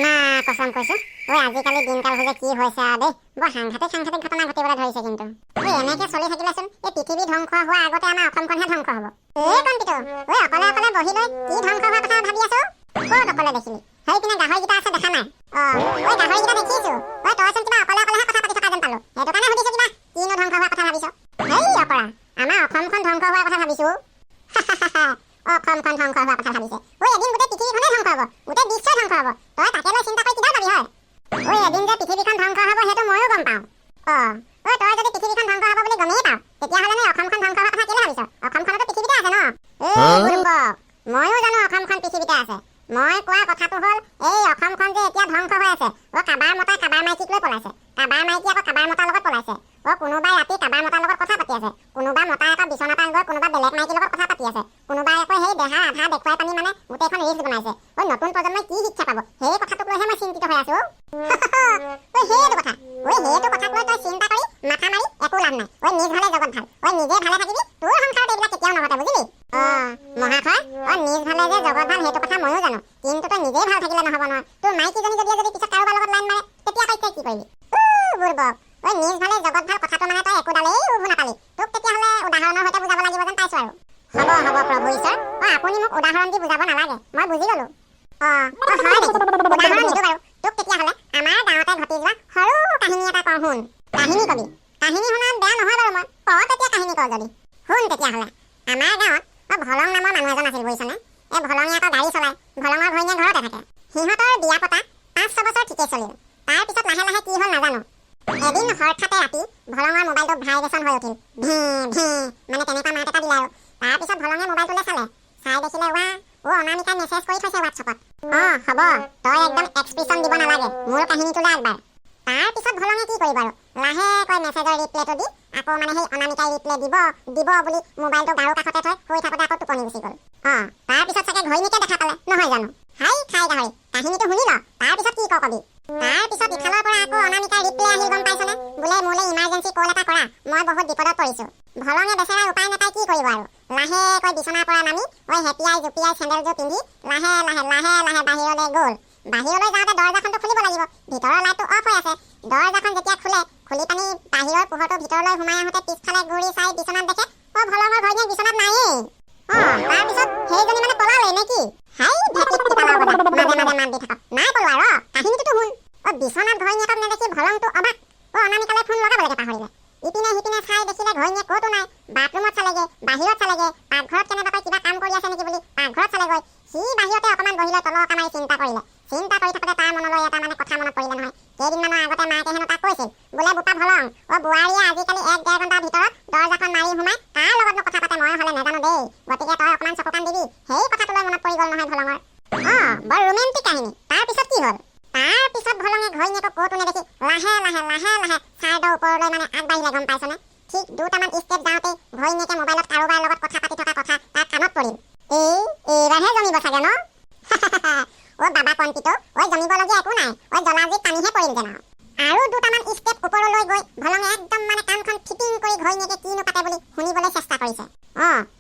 না কসম কৈছো ওই আজিকালি দিনকাল হলে কি হয়েছে আদে বৰ সাংঘাতিক ঘটনা ঘটিবলৈ ধৰিছে কিন্তু ওই এনেকে চলি থাকিলেচোন এই পৃথিৱী ধ্বংস হোৱা আগতে আমাৰ অসমখনহে ধ্বংস হ'ব এই কণ্টিটো ওই অকলে অকলে বহি লৈ কি ধ্বংস হোৱা কথা ভাবি আছো ক'ত অকলে দেখিলি সেই পিনে গাহৰিকেইটা আছে দেখা নাই ওই গাহৰিকেইটা দেখিছো ওই তইচোন কিবা অকলে অকলেহে কথা পাতি থকা যেন পালো সেইটো কাৰণে সুধিছো কিবা কিনো ধ্বংস হোৱা কথা ভাবিছ হেই অকৰা আমাৰ অসমখন ধ্বংস হোৱা কথা ভাবিছো অসমখন ধ্বংস হোৱা কথা ভাবিছে ওই এদিন গোটেই পৃথিৱীখনে ধ্বংস হ'ব গোটেই বিশ্ব ধ্বংস হ'ব তই তাকে লৈ চিন্তা কৰি কিবা পাবি হয় ওই এদিন যে পৃথিৱীখন ধ্বংস হ'ব সেইটো ময়ো গম পাওঁ ওই তই যদি পৃথিৱীখন ধ্বংস হ'ব বুলি গমেই পাওঁ তেতিয়াহ'লে অসমখন ধ্বংস হোৱা কথা কেলে ভাবিছ অসমখনতো পৃথিৱীতে আছে ন এই গুৰুম্বক ময়ো জানো অসমখন পৃথিৱীতে আছে মই কোৱা কথাটো হ'ল এই অসমখন যে এতিয়া ধ্বংস হৈ আছে কাবাৰ মতাই কাবাৰ মাইকীক লৈ পলাইছে কাবাৰ মাইকী আকৌ কাবাৰ মতাৰ লগত পলাইছে কোনোবাই ৰাতি কাবাৰ মতাৰ লগত কথা পাতি আছে কোনোবা মতাই আকৌ বিচনা পাল গৈ কোনোবা বেলেগ মাইকীৰ লগত কথা পাতি আছে কোনোবাই আকৌ সেই দেহা আধা দেখুৱাই পানি মানে গোটেইখন ৰিলছ বনাইছে নতুন প্ৰজন্মই কি শিক্ষা পাব সেই কথাটোক লৈহে মই চিন্তিত হৈ আছো সেইটো কথাক লৈ তই চিন্তা কৰি মাথা মাৰি একো লাভ নাই নিজ ভালে জগত ভাল নিজে ভালে থাকিবি তোৰ সংসাৰত এইবিলাক কেতিয়াও নহতে বুজিলি মহাশয় নিজ ভালে যে জগত ভাল সেইটো কথা ময়ো জানো কিন্তু তই নিজেই ভাল থাকিলে নহব নহয় তোৰ মাইকীজনী যদি পিছত কাৰোবাৰ লগত লাইন মাৰে তেতিয়া তই কি কৰিবি বুৰ্বক নিজ ভালে জগত ভাল কথাটো মানে তই একোডালেই উভো নাপালি তোক তেতিয়াহ'লে উদাহৰণৰ সৈতে বুজাব লাগিব যেন পাইছো আৰু হ'ব প্ৰভু ঈশ্বৰ আপুনি মোক উদাহৰণ দি বুজাব নালাগে মই বুজি গলো হয় নেকি উদাহৰণ নিদো বাৰু তোক তেতিয়াহ'লে আমাৰ গাঁৱতে ঘটি যোৱা সৰু কাহিনী এটা কওঁ শুন কাহিনী কবি কাহিনী শুনাত বেয়া নহয় বাৰু মই তেতিয়া কাহিনী কওঁ যদি শুন তেতিয়াহ'লে আমাৰ গাঁৱত ভলং নামৰ মানুহ এজন আছিল বুজিছনে এই ভলঙে আকৌ গাড়ী চলায় ভলঙৰ ঘৈণীয়েক ঘৰতে থাকে সিহঁতৰ বিয়া পতা 5-6 বছৰ ঠিকেই চলিল তাৰপিছত লাহে লাহে কি হ'ল নাজানো এদিন হঠাতে ৰাতি ভলঙৰ মোবাইলটো ভাইব্ৰেশ্যন হৈ উঠিল মানে তেনেকুৱা মাত এটা দিলে আৰু তাৰপিছত ভলঙে মোবাইলটোলৈ চাই দেখিলে অনামিকাই মেছেজ কৰি থৈছে হোৱাটছএপত হ'ব তই একদম এক্সপ্ৰেছন দিব নালাগে মোৰ কাহিনীটোলৈ আগবাঢ় তাৰপিছত ভলঙে কি কৰিব আৰু লাহেকৈ মেছেজৰ ৰিপ্লেটো দি আকৌ মানে সেই অনামিকাই ৰিপ্লে দিব বুলি মোবাইলটো গাৰু কাষতে থৈ শুই থাকোঁতে আকৌ টোপনি গুচি গ'ল তাৰপিছত চাগে ঘৈণীয়েকে দেখা পালে নহয় জানো হাই খাই গাহৰি কাহিনীটো শুনি ল তাৰপিছত কি কবি তাৰপিছত ইফালৰ পৰা আকৌ অনামিকাৰ ৰিপ্লে আহিল গম পাইছনে বোলে মোলৈ ইমাৰ্জেঞ্চি কল এটা কৰা মই বহুত বিপদত পৰিছোঁ ভলঙে বেচেৰাই উপায় নাপাই কি কৰিব আৰু লাহেকৈ বিচনাৰ পৰা নামি হেপিয়াই জুপিয়াই চেণ্ডেলযোৰ পিন্ধি লাহে বাহিৰলৈ গ'ল বাহিৰলৈ যাওঁতে দৰজাখনটো খুলিব লাগিব ভিতৰৰ লাইটটো অফ হৈ আছে দৰজাখন যেতিয়া খুলি পানি বাহিৰৰ পোহৰটো ভিতৰলৈ সোমাই আহোঁতে পিছফালে ঘূৰি চাই বিচনাত দেখে ভলঙৰ ঘৈণীয়েক বিচনাত নায়েই তাৰপিছত সেইজনী মানে পলালে নে কি হাই ভেটিত পিতালৰ মাজে মাত দি থাকক নাই পলোৱা কাহিনীটোতো শুন বিচনাত ঘৈণীয়েকক নেদেখি ভলংটো অবাক অনামিকালৈ ফোন লগাবলৈকে পাহৰিলে ইপিনে সিপিনে চাই দেখিলে ঘৈণীয়েক ক'তো নাই বাথৰুমত চালেগে বাহিৰত চালেগে পাকঘৰত কেনেবাকৈ কিবা কাম কৰি আছে নেকি বুলি পাকঘৰত চালেগৈ সি বাহিৰতে অকণমান বহিলৈ তলকা মাৰি চিন্তা কৰি থাকোঁতে তাৰ মনলৈ এটা মানে কথা মনত পৰিলে নহয় কেইদিনমানৰ আগতে মাকে হেনো তাক কৈছিল বোলে বোপা ভলং বোৱাৰীয়ে আজিকালি 1-1.5 ঘণ্টাৰ ভিতৰত দৰজাখন মাৰি সোমাই কাৰ লগতনো কথা পাতে মই হ'লে নাজানো দেই গতিকে তই অকণমান চকু কাণ দিবি সেই কথাটোলৈ মনত পৰি গ'ল নহয় ভলঙৰ বৰ ৰোমেণ্টিক কাহিনী তাৰপিছত কি হ'ল তাৰপিছত ভলঙে ঘৈণীয়েকক ক'তো নেদেখি লাহে চাৰ্ডৰ ওপৰলৈ মানে আগবাঢ়িলে গম পাইছনে ঠিক 2টামান ষ্টেপ যাওঁতে ঘৈণীয়েকে মোবাইলত কাৰোবাৰ লগত কথা পাতি থকা কথা তাৰ কাণত পৰিল এইবাৰহে জমিব চাগে ন বাবা কণ্টিটো জমিবলগীয়া একো নাই জলাজুইত পানীহে পৰিল যেন আৰু 2টামান ষ্টেপ ওপৰলৈ গৈ ভলঙে একদম মানে কাণখন ফিটিং কৰি ঘৈণীয়েকে কিনো পাতে বুলি শুনিবলৈ চেষ্টা কৰিছে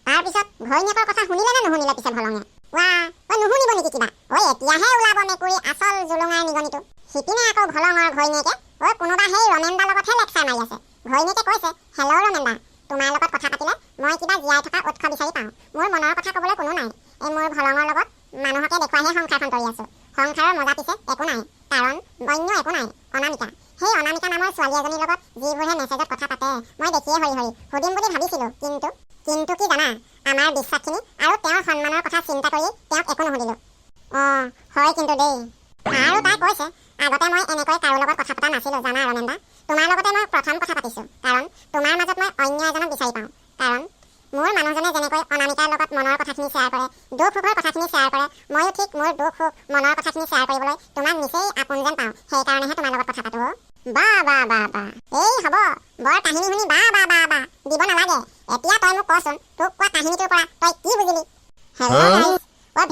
তাৰপিছত ঘৈণীয়েকৰ কথা শুনিলে নে নুশুনিলে পিছে ভলঙে নুশুনিব নেকি কিবা এতিয়াহে ওলাব মেকুৰী আচল জুলুঙাৰ নিগনিটো সিপিনে আকৌ ভলঙৰ ঘৈণীয়েকে কোনোবা সেই ৰমেনদাৰ লগতহে লেকচাৰ মাৰি আছে ঘৈণীয়েকে কৈছে হেল্ল' ৰমেনদা তোমাৰ লগত কথা পাতিলে মই কিবা জীয়াই থকা উৎস বিচাৰি পাওঁ মোৰ মনৰ কথা ক'বলৈ কোনো নাই মোৰ ভলঙৰ লগত মানুহকে দেখুৱাইহে সংসাৰখন কৰি আছো সংসাৰৰ মজা পিছে একো নাই কাৰণ বন্য একো নাই অনামিকা সেই অনামিকা নামৰ ছোৱালী এজনীৰ লগত যিবোৰহে মেছেজত কথা পাতে মই দেখিয়ে হৰি সুধিম বুলি ভাবিছিলোঁ কিন্তু কি জানা আমাৰ বিশ্বাসখিনি আৰু তেওঁৰ সন্মানৰ কথা চিন্তা কৰি তেওঁক একো নুসুধিলোঁ হয় কিন্তু দেই আৰু তাই কৈছে আগতে মই এনেকৈ কাৰো লগত কথা পতা নাছিলোঁ জানা ৰমেনদা তোমাৰ লগতে মই প্ৰথম কথা পাতিছোঁ কাৰণ তোমাৰ মাজত মই অন্য এজনক বিচাৰি পাওঁ কাৰণ মোৰ মানুহজনে যেনেকৈ অনামিকাৰ লগত মনৰ কথাখিনি শ্বেয়াৰ কৰে দুখ সুখৰ কথাখিনি শ্বেয়াৰ কৰে ময়ো ঠিক মোৰ দুখ সুখ মনৰ কথাখিনি শ্বেয়াৰ কৰিবলৈ তোমাক নিচেই আপোন যেন পাওঁ সেইকাৰণেহে তোমাৰ লগত কথা পাতোঁ বা এই হ'ব বৰ কাহিনী শুনি বা দিব নালাগে এতিয়া তই মোক কচোন তোক কোৱা কাহিনীটোৰ পৰা তই কি বুজিলি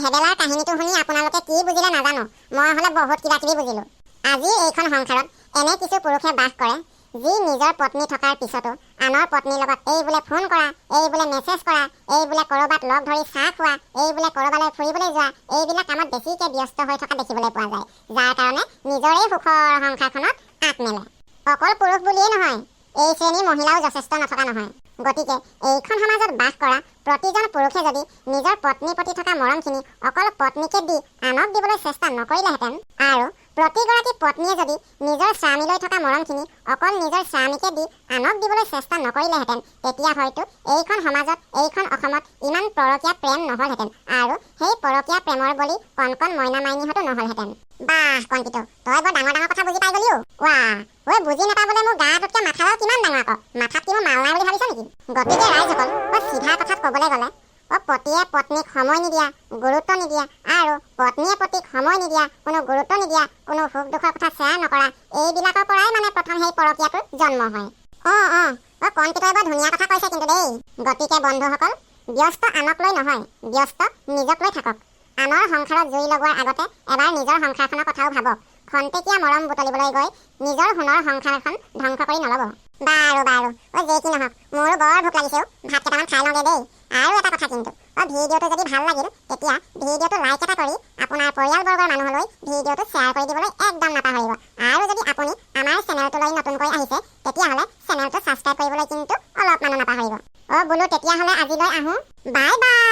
ভেবেলাৰ কাহিনীটো শুনি আপোনালোকে কি বুজিলে নাজানো মই হ'লে বহুত কিবা কিবি বুজিলোঁ আজি এইখন সংসাৰত এনে কিছু পুৰুষে বাস কৰে যি নিজৰ পত্নী থকাৰ পিছতো আনৰ পত্নীৰ লগত এই বোলে ফোন কৰা এই বোলে মেছেজ কৰা এই বোলে ক'ৰবাত লগ ধৰি চাহ খোৱা এই বোলে ক'ৰবালৈ ফুৰিবলৈ যোৱা এইবিলাক কামত বেছিকৈ ব্যস্ত হৈ থকা দেখিবলৈ পোৱা যায় যাৰ এই সুখৰ সংসাৰখনত আঁত মেলে। অকল পুৰুষ বুলিয়েই নহয়, এই শ্ৰেণীৰ মহিলাও যথেষ্ট নথকা নহয়। গতিকে এইখন সমাজত বাস কৰা প্ৰতিজন পুৰুষে যদি নিজৰ পত্নীৰ প্ৰতি থকা মৰমখিনি অকল পত্নীকে দি আনক দিবলৈ চেষ্টা নকৰিলেহেঁতেন, আৰু প্ৰতিগৰাকী পত্নীয়ে যদি নিজৰ স্বামীলৈ থকা মৰমখিনি অকল নিজৰ স্বামীকে দি আনক দিবলৈ চেষ্টা নকৰিলেহেঁতেন, তেতিয়া হয়তো এইখন সমাজত, এইখন অসমত ইমান পৰকীয়া প্ৰেম নহ'লহেঁতেন, আৰু সেই পৰকীয়া প্ৰেমৰ বলি কণ কণ মইনা মাইনীহঁতো নহ'লহেঁতেন। বাহ কণকিটো, তই বৰ ডাঙৰ ডাঙৰ কথা বুজি পাই গলিও। ঐ বুজি নাপাবলৈ মোৰ গাটোতকৈ মাথাডাল কিমান ডাঙৰ আকৌ। মাথাত কি মোৰ মাল নাই বুলি ভাবিছ নেকি? গতিকে ৰাইজসকল, চিধা কথাত ক'বলৈ গ'লে পতিয়ে পত্নীক সময় নিদিয়া, গুৰুত্ব নিদিয়া, আৰু পত্নীয়ে পতিক সময় নিদিয়া, কোনো গুৰুত্ব নিদিয়া, কোনো সুখ দুখৰ কথা শ্বেয়াৰ নকৰা, এইবিলাকৰ পৰাই মানে প্ৰথম সেই পৰকীয়াটোৰ জন্ম হয়। কণকিটোৱে বৰ ধুনীয়া কথা কৈছে কিন্তু দেই। গতিকে বন্ধুসকল, ব্যস্ত আনক লৈ নহয়, ব্যস্ত নিজক লৈ থাকক। আনৰ সংসাৰত জুই লগোৱাৰ আগতে এবাৰ নিজৰ সংসাৰখনৰ কথাও ভাবক। খন্তেকীয়া মৰম বুটলিবলৈ গৈ নিজৰ সোণৰ সংসাৰখন ধ্বংস কৰি নল'ব। বাৰু যি কি নহওক, মোৰো বৰ ভোক লাগিছেও, ভাত কেইটামান খাই লওঁগে দেই। আৰু এটা কথা কিন্তু, ভিডিঅ'টো যদি ভাল লাগিল তেতিয়া ভিডিঅ'টো লাইক এটা কৰি আপোনাৰ পৰিয়ালবৰ্গৰ মানুহলৈ ভিডিঅ'টো শ্বেয়াৰ কৰি দিবলৈ একদম নাপাহৰিব। আৰু যদি আপুনি আমাৰ চেনেলটোলৈ নতুনকৈ আহিছে, তেতিয়াহ'লে চেনেলটো ছাবস্ক্ৰাইব কৰিবলৈ কিন্তু অলপমানো নাপাহৰিব। বোলো তেতিয়াহ'লে আজিলৈ আহোঁ, বাই বাই।